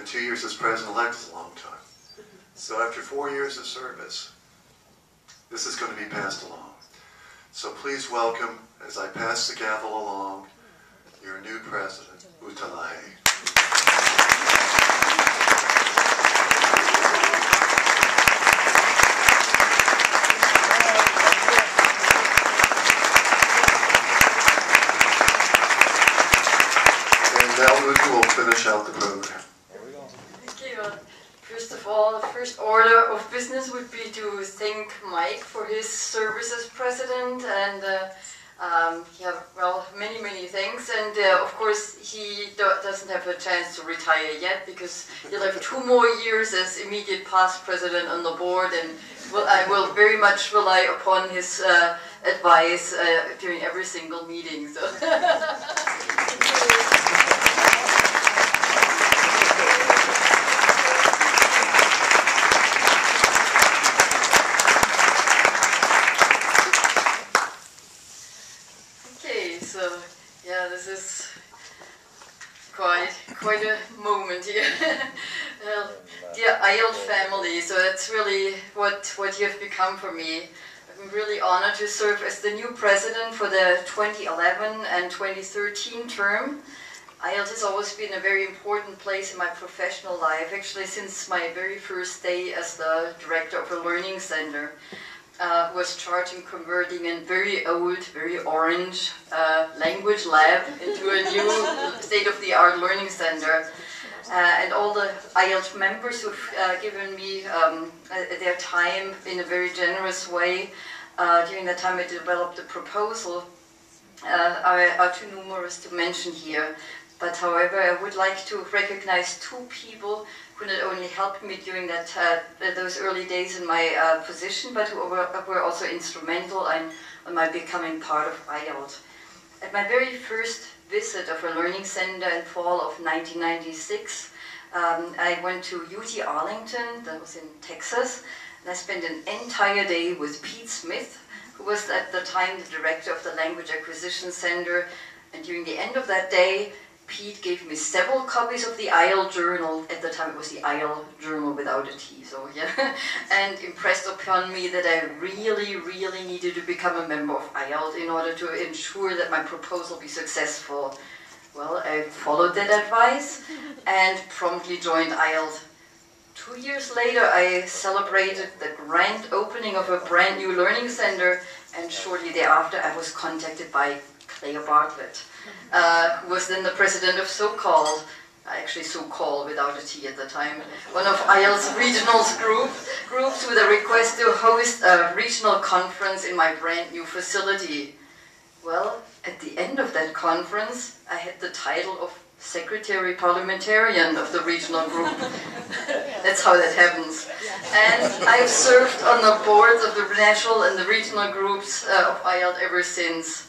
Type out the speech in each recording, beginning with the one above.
and 2 years as president-elect is a long time. So after 4 years of service, this is going to be passed along. So please welcome, as I pass the gavel along, your new president, Lahaie. And now we'll finish out the program. Thank you. First of all, the first order of business would be to thank Mike for his service as president, and yeah, well, many thanks. And of course, he doesn't have a chance to retire yet because he'll have 2 more years as immediate past president on the board, and I will very much rely upon his advice during every single meeting. So. So, yeah, this is quite a moment here. Dear IALLT family, so that's really what you have become for me. I'm really honored to serve as the new president for the 2011 and 2013 term. IALLT has always been a very important place in my professional life, actually since my very first day as the director of a learning center. Was charged in converting a very old, very orange language lab into a new state-of-the-art learning center. And all the IALLT members who've given me their time in a very generous way during the time I developed the proposal are too numerous to mention here. But however, I would like to recognize 2 people who not only helped me during those early days in my position, but who were also instrumental in my becoming part of IALLT. At my very first visit of a learning center in fall of 1996, I went to UT Arlington, that was in Texas, and I spent an entire day with Pete Smith, who was at the time the director of the Language Acquisition Center, and during the end of that day, Pete gave me several copies of the IALLT journal. At the time it was the IALLT journal without a T, so yeah, and impressed upon me that I really needed to become a member of IALLT in order to ensure that my proposal be successful. Well, I followed that advice and promptly joined IALLT. 2 years later, I celebrated the grand opening of a brand new learning center, and shortly thereafter I was contacted by Claire Bartlett, who was then the president of so-called, actually so-called without a T at the time, one of IALLT's regional groups with a request to host a regional conference in my brand new facility. Well, at the end of that conference, I had the title of Secretary Parliamentarian of the regional group. That's how that happens. And I've served on the boards of the national and the regional groups of IALLT ever since.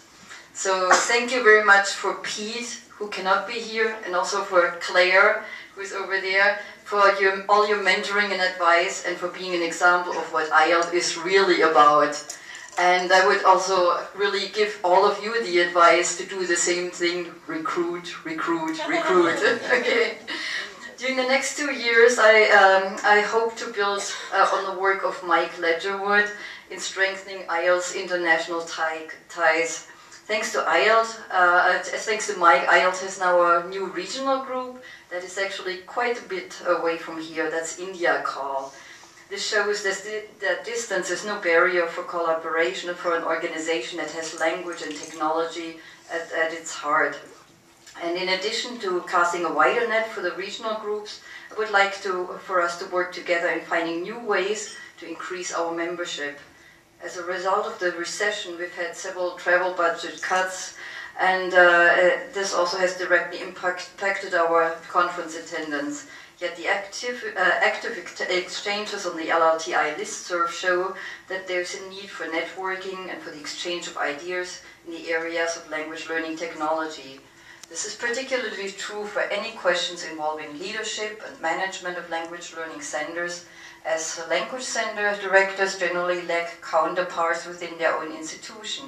So thank you very much for Pete, who cannot be here, and also for Claire, who's over there, for all your mentoring and advice, and for being an example of what IALLT is really about. And I would also really give all of you the advice to do the same thing: recruit. Okay. During the next 2 years, I hope to build on the work of Mike Ledgerwood in strengthening IALLT's international ties. Thanks to IALLT, thanks to Mike, IALLT has now a new regional group that is actually quite a bit away from here. That's India Call. This shows that distance is no barrier for collaboration for an organization that has language and technology at its heart. And in addition to casting a wider net for the regional groups, I would like for us to work together in finding new ways to increase our membership. As a result of the recession, we've had several travel budget cuts, and this also has directly impacted our conference attendance. Yet the active exchanges on the LLTI listserv show that there's a need for networking and for the exchange of ideas in the areas of language learning technology. This is particularly true for any questions involving leadership and management of language learning centers, as language center directors generally lack counterparts within their own institution.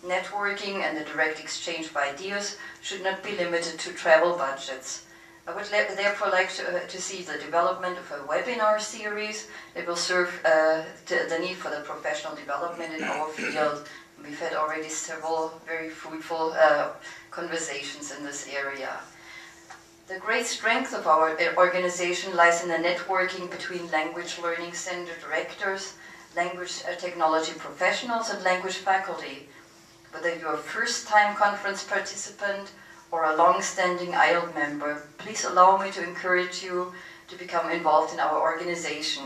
Networking and the direct exchange of ideas should not be limited to travel budgets. I would therefore like to see the development of a webinar series that will serve the need for the professional development in our field. We've had already several very fruitful conversations in this area. The great strength of our organization lies in the networking between language learning center directors, language technology professionals, and language faculty. Whether you're a first-time conference participant or a long-standing IALLT member, please allow me to encourage you to become involved in our organization.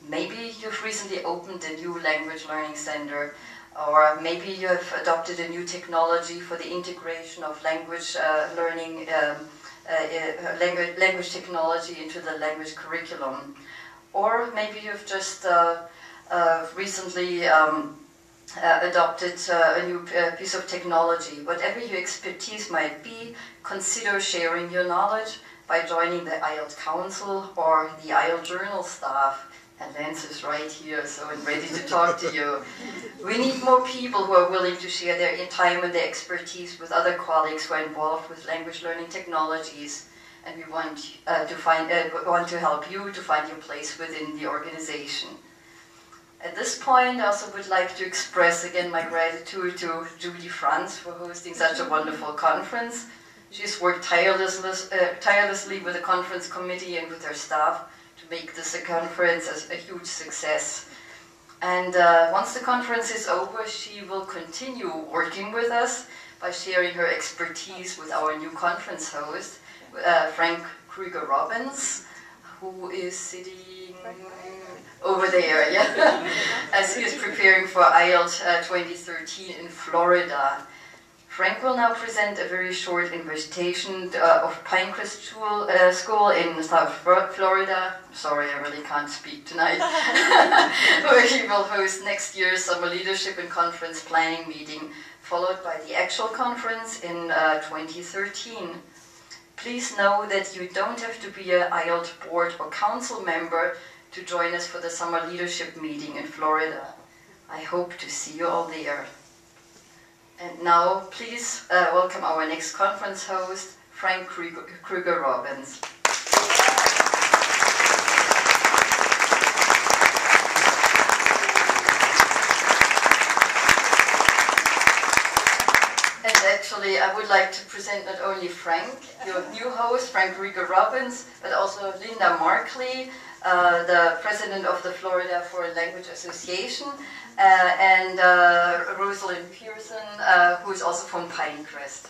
Maybe you've recently opened a new language learning center, or maybe you have adopted a new technology for the integration of language learning, language technology into the language curriculum. Or maybe you've just recently adopted a new piece of technology. Whatever your expertise might be, consider sharing your knowledge by joining the IALLT Council or the IALLT Journal staff. And Lance is right here, so I'm ready to talk to you. We need more people who are willing to share their time and their expertise with other colleagues who are involved with language learning technologies. And we want to help you to find your place within the organization. At this point, I also would like to express again my gratitude to Julie Franz for hosting such a wonderful conference. She's worked tirelessly with the conference committee and with her staff to make this conference a huge success. And once the conference is over, she will continue working with us by sharing her expertise with our new conference host, Frank Kruger-Robbins, who is sitting over there, yeah, as he is preparing for IALLT 2013 in Florida. Frank will now present a very short invitation of Pinecrest School in South Florida. Sorry, I really can't speak tonight. Where he will host next year's Summer Leadership and Conference Planning meeting, followed by the actual conference in 2013. Please know that you don't have to be an IALLT board or council member to join us for the Summer Leadership meeting in Florida. I hope to see you all there. And now, please welcome our next conference host, Frank Kruger-Robbins. And actually, I would like to present not only Frank, your new host, Frank Kruger-Robbins, but also Linda Markley, the president of the Florida Foreign Language Association, and Rosalind Pearson, who is also from Pinecrest.